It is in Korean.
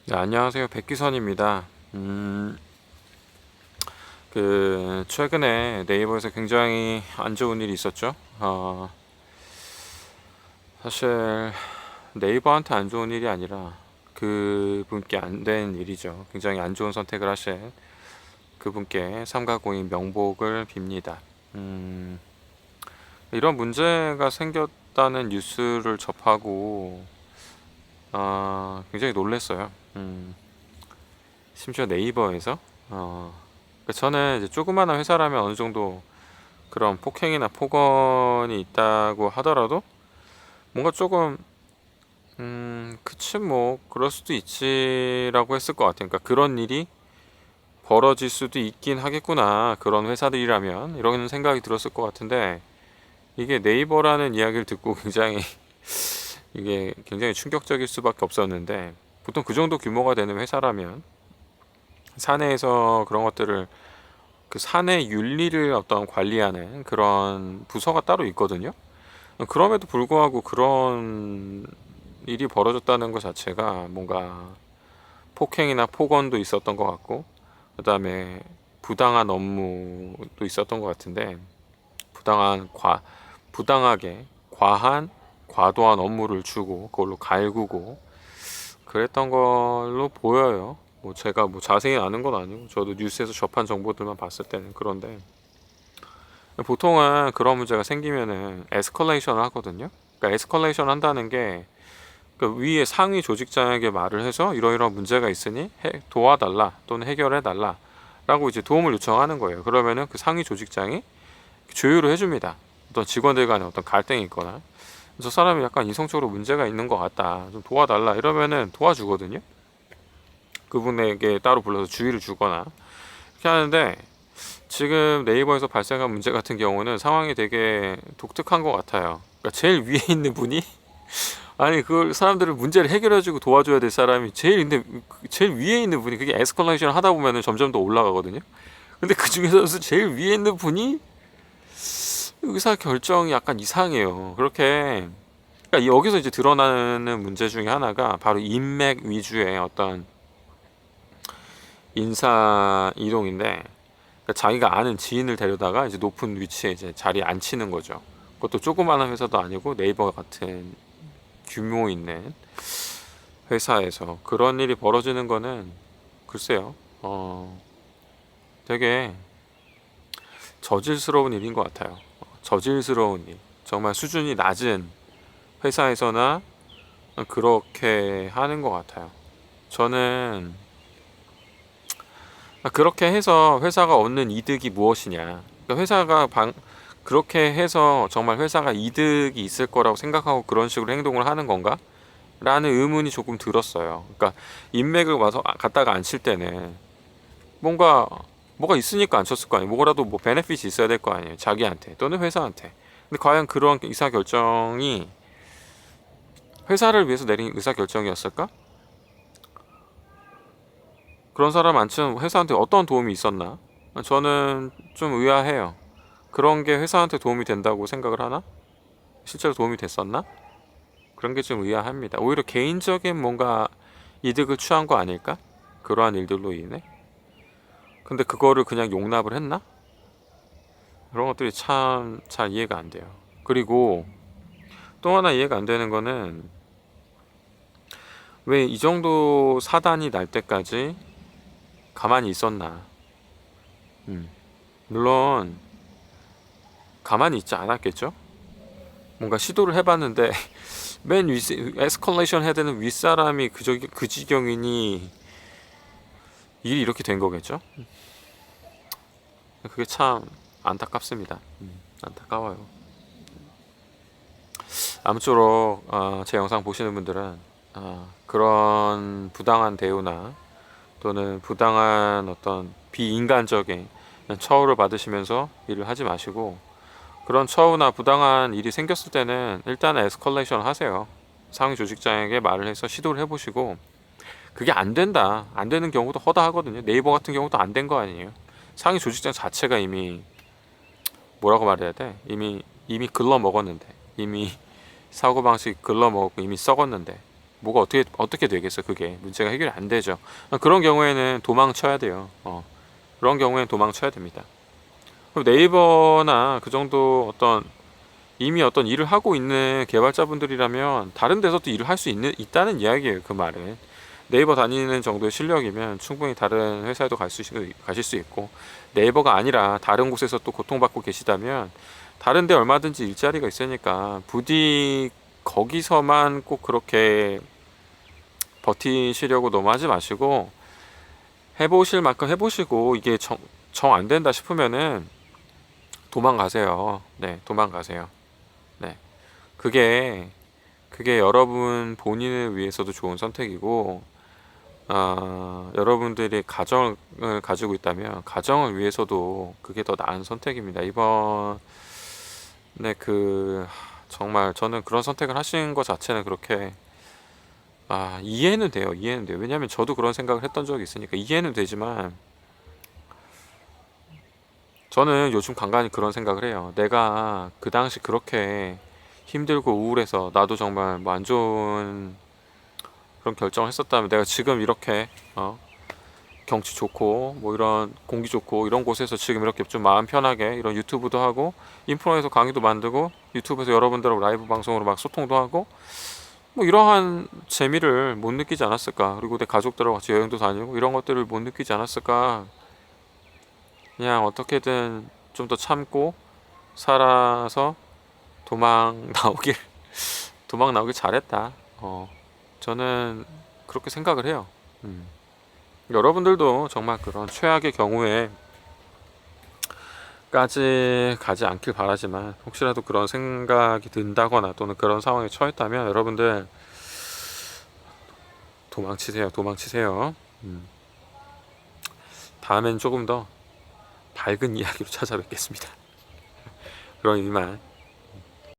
네, 안녕하세요. 백기선입니다. 최근에 네이버에서 굉장히 안 좋은 일이 있었죠. 사실 네이버한테 안 좋은 일이 아니라 그분께 안 된 일이죠. 굉장히 안 좋은 선택을 하신 그분께 삼가고인 명복을 빕니다. 음, 이런 문제가 생겼다는 뉴스를 접하고 굉장히 놀랐어요. 심지어 네이버에서 저는 이제 조그마한 회사라면 어느 정도 그런 폭행이나 폭언이 있다고 하더라도 뭔가 조금 그치 뭐 그럴 수도 있지라고 했을 것 같아요. 그러니까 그런 일이 벌어질 수도 있긴 하겠구나, 그런 회사들이라면, 이런 생각이 들었을 것 같은데, 이게 네이버라는 이야기를 듣고 굉장히 이게 굉장히 충격적일 수밖에 없었는데, 보통 그 정도 규모가 되는 회사라면 사내에서 그런 것들을, 그 사내 윤리를 어떤 관리하는 그런 부서가 따로 있거든요. 그럼에도 불구하고 그런 일이 벌어졌다는 것 자체가 뭔가 폭행이나 폭언도 있었던 것 같고, 그다음에 부당한 업무도 있었던 것 같은데, 부당하게 과도한 업무를 주고 그걸로 갈구고 그랬던 걸로 보여요. 뭐 제가 뭐 자세히 아는 건 아니고 저도 뉴스에서 접한 정보들만 봤을 때는 그런데, 보통은 그런 문제가 생기면은 에스컬레이션을 하거든요. 그러니까 에스컬레이션 한다는 게, 그 위에 상위 조직장에게 말을 해서 이러이러한 문제가 있으니 도와달라 또는 해결해달라 라고 이제 도움을 요청하는 거예요. 그러면은 그 상위 조직장이 조율을 해줍니다. 어떤 직원들 간에 어떤 갈등이 있거나 저 사람이 약간 이성적으로 문제가 있는 것 같다, 좀 도와달라, 이러면은 도와주거든요. 그분에게 따로 불러서 주의를 주거나 이렇게 하는데, 지금 네이버에서 발생한 문제 같은 경우는 상황이 되게 독특한 것 같아요. 그러니까 제일 위에 있는 분이 아니 그 사람들을 문제를 해결해주고 도와줘야 될 사람이 제일 위에 있는 분이, 그게 에스컬레이션 하다 보면은 점점 더 올라가거든요. 근데 그 중에서 제일 위에 있는 분이 의사 결정이 약간 이상해요. 그렇게, 그러니까 여기서 이제 드러나는 문제 중에 하나가 바로 인맥 위주의 어떤 인사 이동인데, 그러니까 자기가 아는 지인을 데려다가 이제 높은 위치에 이제 자리에 앉히는 거죠. 그것도 조그마한 회사도 아니고 네이버 같은 규모 있는 회사에서 그런 일이 벌어지는 거는, 글쎄요, 되게 저질스러운 일인 것 같아요. 저질스러운 일. 정말 수준이 낮은 회사에서나 그렇게 하는 것 같아요. 저는 그렇게 해서 회사가 얻는 이득이 무엇이냐. 그러니까 그렇게 해서 정말 회사가 이득이 있을 거라고 생각하고 그런 식으로 행동을 하는 건가? 라는 의문이 조금 들었어요. 그러니까 인맥을 와서 갖다가 안 칠 때는 뭔가 뭐가 있으니까 안 쳤을 거 아니에요. 뭐라도 뭐 베네핏이 있어야 될 거 아니에요. 자기한테 또는 회사한테. 근데 과연 그런 의사 결정이 회사를 위해서 내린 의사 결정이었을까? 그런 사람 많지는 회사한테 어떤 도움이 있었나? 저는 좀 의아해요. 그런 게 회사한테 도움이 된다고 생각을 하나? 실제로 도움이 됐었나? 그런 게 좀 의아합니다. 오히려 개인적인 뭔가 이득을 취한 거 아닐까? 그러한 일들로 인해. 근데 그거를 그냥 용납을 했나? 그런 것들이 참 잘 이해가 안 돼요. 그리고 또 하나 이해가 안 되는 거는, 왜 이 정도 사단이 날 때까지 가만히 있었나? 음. 물론 가만히 있지 않았겠죠? 뭔가 시도를 해봤는데 에스컬레이션 해야 되는 윗사람이 그 지경이니 일이 이렇게 된 거겠죠? 그게 참 안타깝습니다. 안타까워요. 아무쪼록 제 영상 보시는 분들은 그런 부당한 대우나 또는 부당한 어떤 비인간적인 처우를 받으시면서 일을 하지 마시고, 그런 처우나 부당한 일이 생겼을 때는 일단 에스컬레이션 하세요. 상위 조직장에게 말을 해서 시도를 해보시고, 그게 안 된다, 안 되는 경우도 허다하거든요. 네이버 같은 경우도 안 된 거 아니에요. 상위 조직장 자체가 이미, 뭐라고 말해야 돼, 이미 글러 먹었는데, 이미 사고방식 글러 먹었고 이미 썩었는데 뭐가 어떻게 되겠어. 그게 문제가 해결이 안 되죠. 그런 경우에는 도망쳐야 돼요. 그런 경우에는 도망쳐야 됩니다. 그럼 네이버나 그 정도 이미 어떤 일을 하고 있는 개발자분들이라면 다른 데서도 일을 할 수 있다는 이야기예요. 그 말은 네이버 다니는 정도의 실력이면 충분히 다른 회사에도 가실 수 있고, 네이버가 아니라 다른 곳에서 또 고통받고 계시다면 다른 데 얼마든지 일자리가 있으니까 부디 거기서만 꼭 그렇게 버티시려고 너무 하지 마시고, 해보실 만큼 해보시고 이게 정 안 된다 싶으면은 도망가세요. 네, 도망가세요. 네, 그게 여러분 본인을 위해서도 좋은 선택이고, 여러분들이 가정을 가지고 있다면 가정을 위해서도 그게 더 나은 선택입니다. 이번에 정말 저는 그런 선택을 하신 것 자체는 그렇게 이해는 돼요. 이해는 돼요. 왜냐하면 저도 그런 생각을 했던 적이 있으니까 이해는 되지만, 저는 요즘 간간히 그런 생각을 해요. 내가 그 당시 그렇게 힘들고 우울해서 나도 정말 뭐 안 좋은 그런 결정을 했었다면 내가 지금 이렇게 경치 좋고 뭐 이런 공기 좋고 이런 곳에서 지금 이렇게 좀 마음 편하게 이런 유튜브도 하고 인프라에서 강의도 만들고 유튜브에서 여러분들하고 라이브 방송으로 막 소통도 하고 뭐 이러한 재미를 못 느끼지 않았을까. 그리고 내 가족들하고 같이 여행도 다니고 이런 것들을 못 느끼지 않았을까. 그냥 어떻게든 좀 더 참고 살아서 도망 나오길 도망 나오길 잘했다. 저는 그렇게 생각을 해요. 음. 여러분들도 정말 그런 최악의 경우에 까지 가지 않길 바라지만, 혹시라도 그런 생각이 든다거나 또는 그런 상황에 처했다면 여러분들 도망치세요. 도망치세요. 다음엔 조금 더 밝은 이야기로 찾아뵙겠습니다. 그럼 이만.